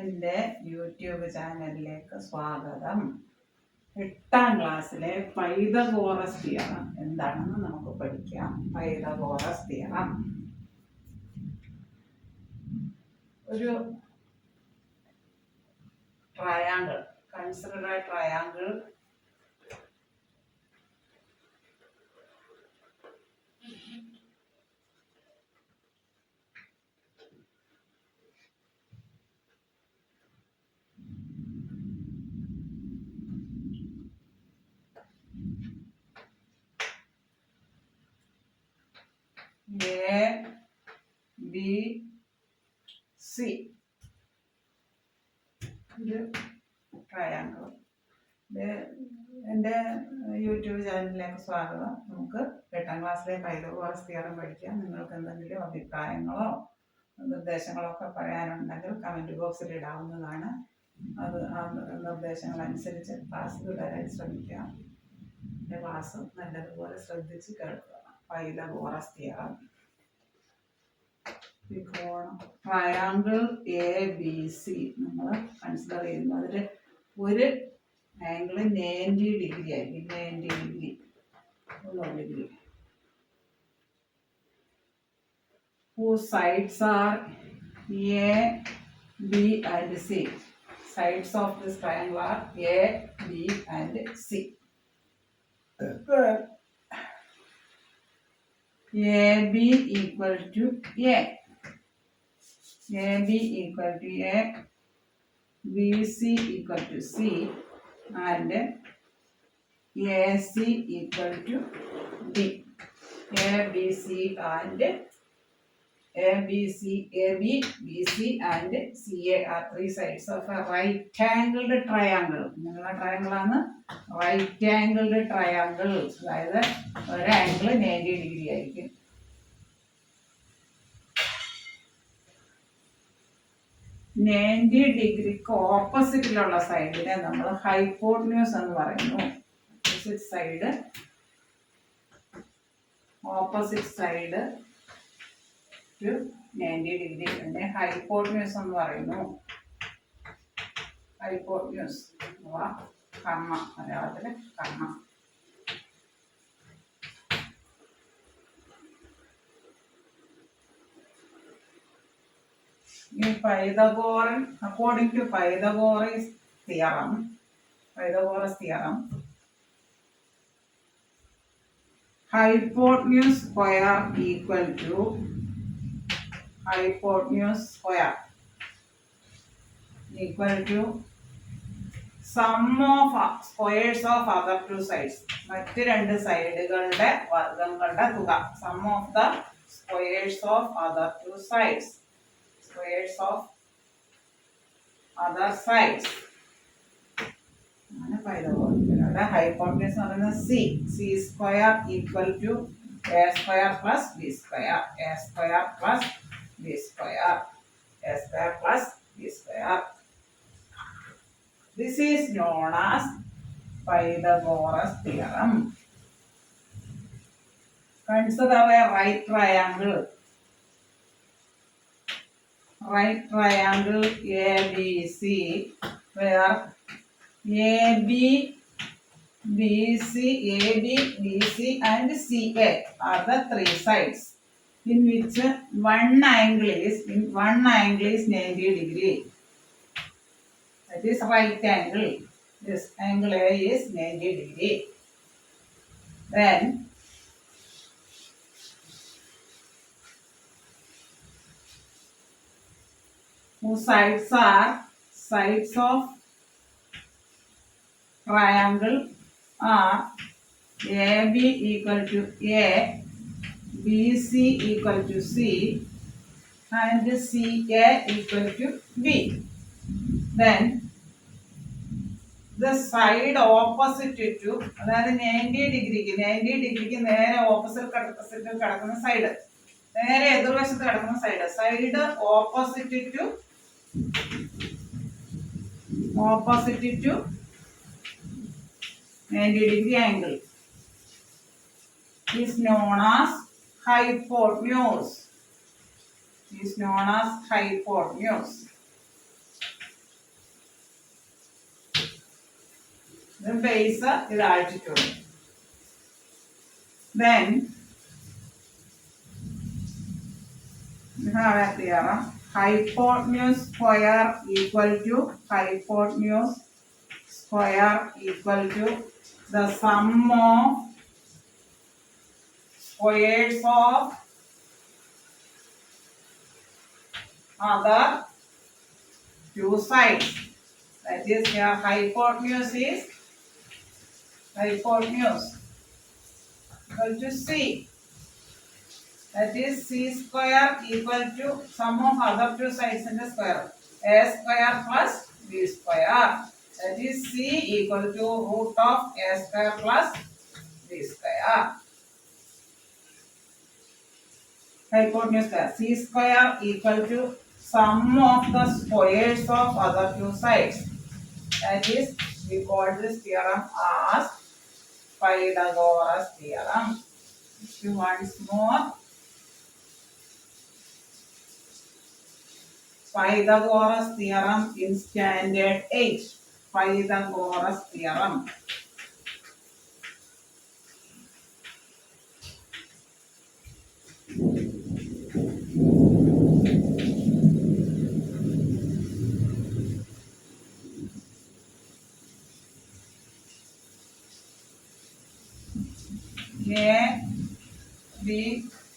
എൻ്റെ യൂട്യൂബ് ചാനലിലേക്ക് സ്വാഗതം. 8ാം ക്ലാസ്സിലെ പൈതഗോറസ് തിയറം എന്താണെന്ന് നമുക്ക് പഠിക്കാം. പൈതഗോറസ് തിയറം ഒരു triangle, consider A triangle A B C. ഒരു ട്രയാങ്കിൾ. എൻ്റെ യൂട്യൂബ് ചാനലിലേക്ക് സ്വാഗതം. നമുക്ക് 8ാം ക്ലാസ്സിലെ പൈതഗോറസ് തിയറം പഠിക്കാം. നിങ്ങൾക്ക് എന്തെങ്കിലും അഭിപ്രായങ്ങളോ നിർദ്ദേശങ്ങളോ ഒക്കെ പറയാനുണ്ടെങ്കിൽ കമൻറ്റ് ബോക്സിൽ ഇടാവുന്നതാണ്. അത് ആ നിർദ്ദേശങ്ങളനുസരിച്ച് ക്ലാസ് വിടാൻ ശ്രമിക്കാം. എൻ്റെ ക്ലാസ് നല്ലതുപോലെ ശ്രദ്ധിച്ച് കേൾക്കുക. Pythagoras theorem. Triangle A B C നമ്മൾ കൺസിഡർ ചെയ്യുന്നു. അതിൽ ഒരു ആംഗിൾ 90 ഡിഗ്രി ആയിരിക്കും. 90 degree. Whose sides are A, B and C. Sides of this triangle are A, B and C. AB equal to A. AB equal to A, BC equal to C, and AC equal to D. ABC and ABC, AB, BC and CA are three sides of a right-angled triangle. triangle ആണ് right-angled triangle. അതായത് ഒരു angle 90 degree ആയിരിക്കും. ഡിഗ്രിക്ക് ഓപ്പോസിറ്റിലുള്ള സൈഡിനെ നമ്മൾ hypotenuse എന്ന് പറയുന്നു. Opposite side to 90 degree തന്നെ hypotenuse എന്ന് പറയുന്നു. ഹൈപ്പോട്ന്യൂസ് അഥവാ കർമ്മ, മലയാളത്തില് കർമ്മ. According to Pythagoras theorem, hypotenuse square equal to sum of squares of other two sides. മറ്റ് രണ്ട് സൈഡുകളുടെ വർഗ്ഗങ്ങളുടെ തുക. Sum of the squares of other two sides. Squares of other sides. അങ്ങനെ പൈതഗോറസിന്റെ ഹൈപ്പോട്ടനസ് എന്ന് പറയുന്നത് C square equal to A square plus B square. A square plus B square. A square plus B square. This is known as Pythagoras theorem. Consider a right triangle. Right triangle ABC, where AB, BC and CA are the three sides, in which one angle is 90 degree. That is right angle. This angle A is 90 degree. Then whose sides are sides of triangle are AB equal to A, BC equal to C, and CA equal to B. Then the side opposite to, അതായത് 90 ഡിഗ്രിക്ക് നേരെ opposite കിടക്കുന്ന side, നേരെ എതിർവശത്ത് കിടക്കുന്ന side opposite to 90 degree angle is known as hypotenuse. Then base is altitude. Then we have a theorem. Hypotenuse square equal to hypotenuse square equal to the sum of squares of other two sides. That is, here hypotenuse is hypotenuse equal to C. That is, C square equal to sum of other two sides in the square. A square plus B square. That is, C equal to root of A square plus B square. Hypotenuse square. C square equal to sum of the squares of other two sides. That is, we call this theorem as Pythagoras theorem. Once more, Pythagoras theorem in standard 8. Pythagoras theorem. A, B,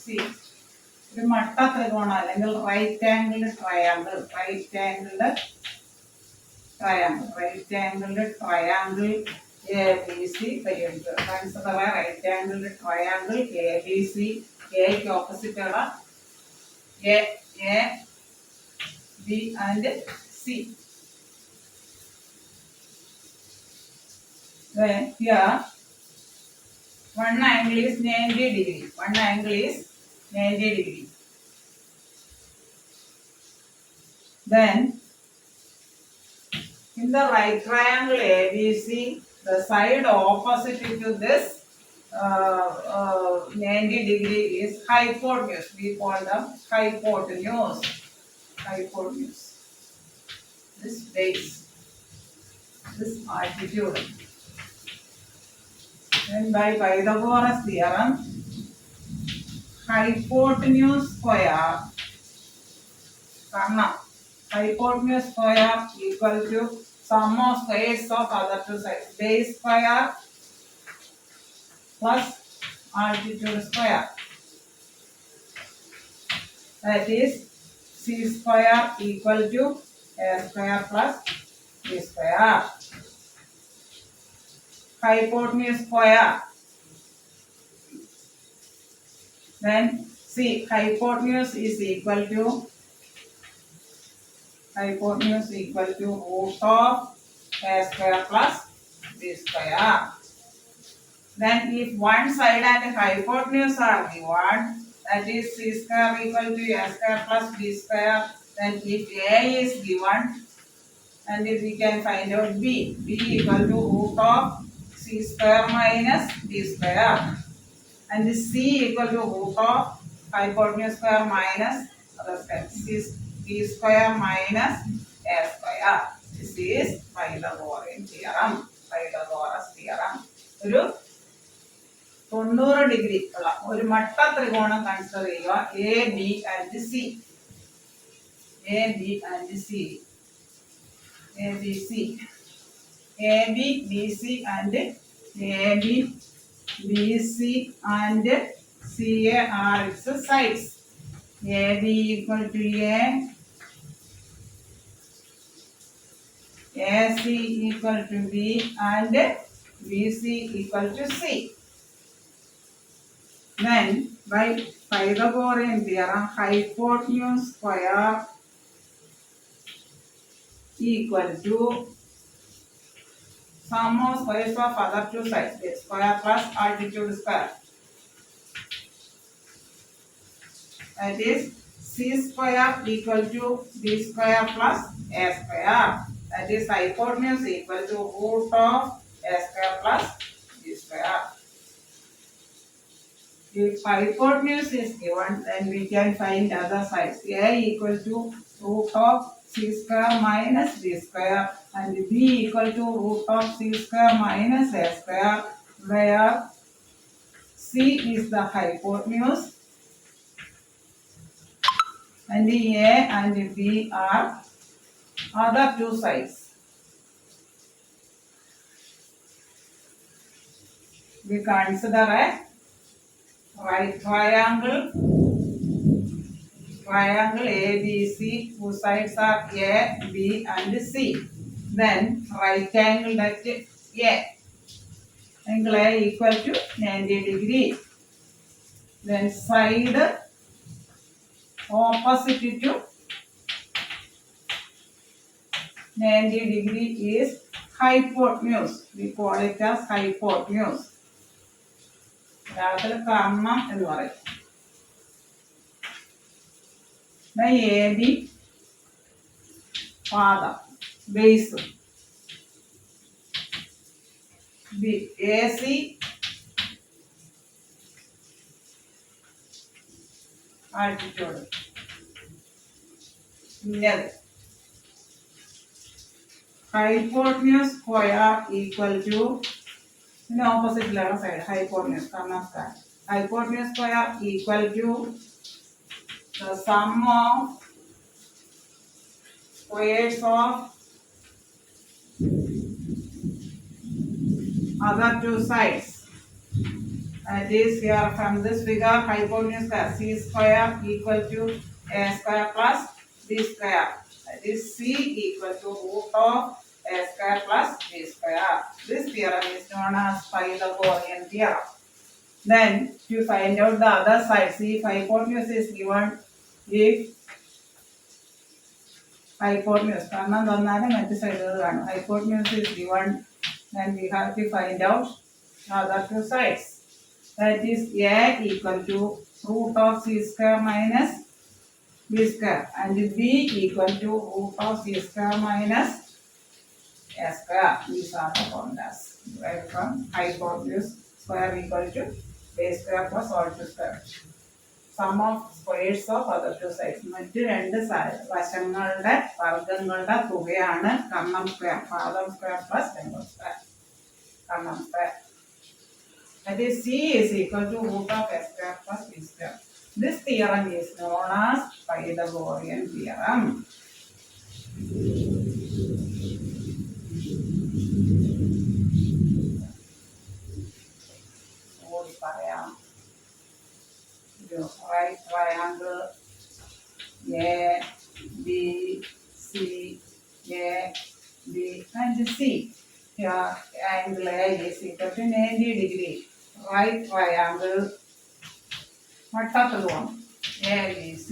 C. ഒരു മട്ട ത്രികോണം അല്ലെങ്കിൽ right angle triangle A B C പരിഗണിക്കുക. Consider right angle triangle A B C. എക്ക് opposite ഉള്ള A B and C. Here one angle is 90 degree. Then in the right triangle ABC, the side opposite to this 90 degree is hypotenuse. We call them hypotenuse. This base, this altitude. Then by Pythagoras theorem, hypotenuse square equal to sum of squares of other two sides. Base square plus altitude square. That is, C square equal to A square plus B square. Hypotenuse square. Then see, hypotenuse is equal to root of A square plus B square. Then if one side and hypotenuse are given, that is C square equal to A square plus B square. Then if A is given, and if we can find out B equal to root of C square minus B square, and this C equal to root of hypotenuse square minus other square, B square minus A square. This is Pythagorean theorem. Pythagoras theorem. ഒരു 90 degree ഉള്ള ഒരു മട്ട ത്രികോണം consider ചെയ്യുക. A B and C. AB, BC and CA are its sides. AB equal to A, AC equal to B and BC equal to C. Then by Pythagorean theorem, hypotenuse square equal to sum of squares of other two sides. A square plus altitude square. That is, C square equal to B square plus A square. That is, hypotenuse equal to root of A square plus B square. If hypotenuse is given, then we can find other sides. A equal to root of c square minus d square and b equal to root of c square minus a square, where c is the hypotenuse and a and b are other two sides. We consider a right triangle ABC, whose sides are A, B and C. Then right angle at A. Angle A equal to 90 degree. Then side opposite to 90 degree is hypotenuse. We call it as hypotenuse. അതിൽ കർണം എന്ന് പറയും. A B പാദം base, B A C altitude, ഇന്നത് hypotenuse square equal to in opposite letter side hypotenuse karna square. Hypotenuse square equal to the sum of squares of other two sides. That is, here from this figure, hypotenuse square c square equal to a square plus b square. That is, c equal to root of a square plus b square. This theorem is known as Pythagorean theorem. Then, to find out the other side, see if hypotenuse is given, if hypotenuse, കാരണം തന്നാലും മറ്റു സൈഡുകൾ കാണും. Hypotenuse is given, then we have to find out the other two sides. That is, a equal to root of c square minus b square and b equal to root of c square minus a square. These are the formulas derived from hypotenuse square equal to a square plus all two square. Sum of squares of other two sides. മറ്റ് രണ്ട് വശങ്ങളുടെ വർഗങ്ങളുടെ തുകയാണ് കർണം square, പാദം square plus ലംബം square, കർണം square. That is, c is equal to root of a square plus b square. This theorem is known as Pythagorean theorem. Right triangle A, B, C, A, B and C. Here angle A is equal to 90 degree. Right triangle മട്ടത്തുകോണം ABC,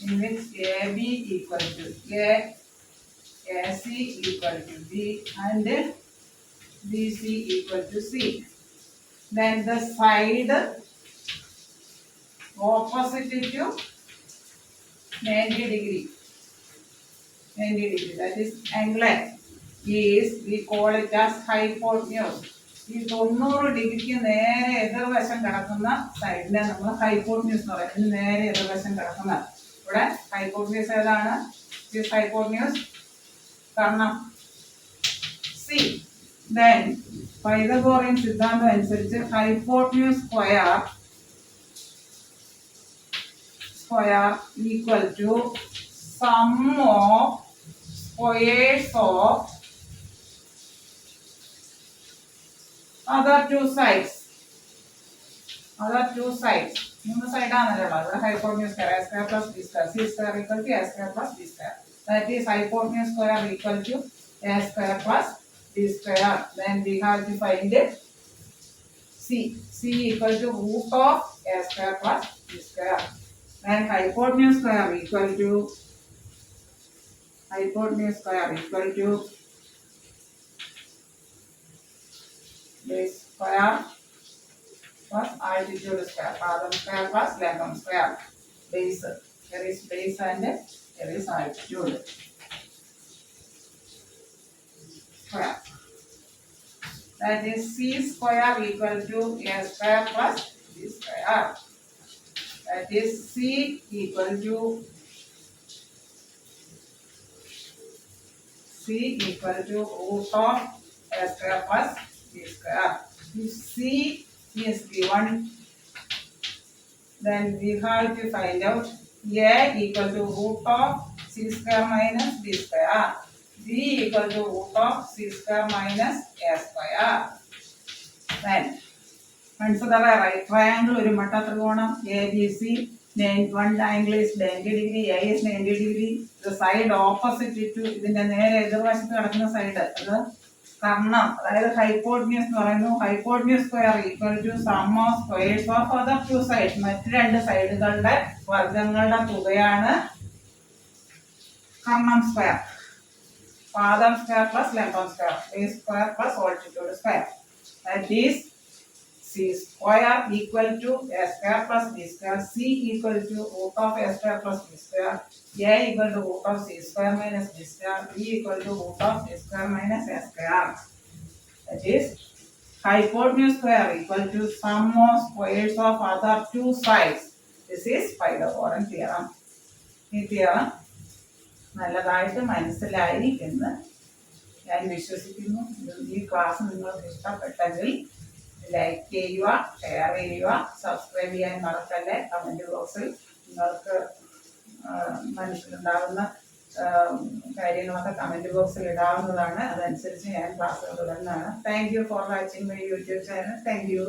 in which AB equal to A, AC equal to B and BC equal to C. Then the side opposite to 90 degree, that is angle is, we call it as hypotenuse. ഈ 90 ഡിഗ്രിക്ക് നേരെ എതിർവശം കിടക്കുന്ന സൈഡിനെ നമ്മൾ hypotenuse എന്ന് പറയും. ഇതിന് നേരെ എതിർവശം കിടക്കുന്ന ഇവിടെ ഹൈപ്പോട്ട്ന്യൂസ് ഏതാണ്? Hypotenuse Karnam C. Then Pythagorean സിദ്ധാന്തം അനുസരിച്ച് hypotenuse square equal to sum of squares of other two sides. മൂന്ന് സൈഡാണല്ലോ ഇവിടെ hypotenuse square a square plus b square, c square equal to a square plus b square. That is, hypotenuse square equal to a square plus b square. Then we have to find c equal to root of a square plus b square. Then hypotenuse square equal to base square plus altitude square, padam square plus lambam square. Base, there is base and there is altitude square. That is, c square equal to a square plus b square. That is, c equal to equal to root of a square plus b square. If c is given, then we have to find out a equal to root of c square minus b square, b equal to root of c square minus a square. Then consider a right triangle ഒരു മട്ടത്രികോണം ABC. One angle is 90 degree, A is 90 degree. The side opposite to ഇതിന്റെ നേരെ എതിർവശത്ത് കിടക്കുന്ന side അത് കർണം, അതായത് hypotenuse എന്ന് പറയുന്നു. Hypotenuse square equal to sum of squares of other two sides. മറ്റ് രണ്ട് സൈഡുകളുടെ വർഗങ്ങളുടെ തുകയാണ് കർണം സ്ക്വയർ. പാദം സ്ക്വയർ പ്ലസ് ലംബം square, base square plus altitude square. That is c square equal to a square plus b square, c equal to root of a square plus b square, a equal to root of c square minus b square, b equal to root of c square minus a square. That is hypotenuse square equal to sum of squares of other two sides. This is Pythagorean theorem. ഈ theorem നല്ലതായിട്ട് മനസ്സിലായി എന്ന് ഞാൻ വിശ്വസിക്കുന്നു. ഈ class നിങ്ങൾക്ക് ഇഷ്ടപ്പെട്ടെങ്കിൽ like ചെയ്യുക, ഷെയർ ചെയ്യുക, സബ്സ്ക്രൈബ് ചെയ്യാൻ മറക്കല്ലേ. കമൻറ്റ് ബോക്സിൽ നിങ്ങൾക്ക് മനസ്സിലുണ്ടാകുന്ന കാര്യങ്ങളൊക്കെ കമൻറ്റ് ബോക്സിൽ ഇടാവുന്നതാണ്. അതനുസരിച്ച് ഞാൻ ക്ലാസ്സുകൾ തുടരുന്നതാണ്. Thank you for watching my YouTube channel. Thank U.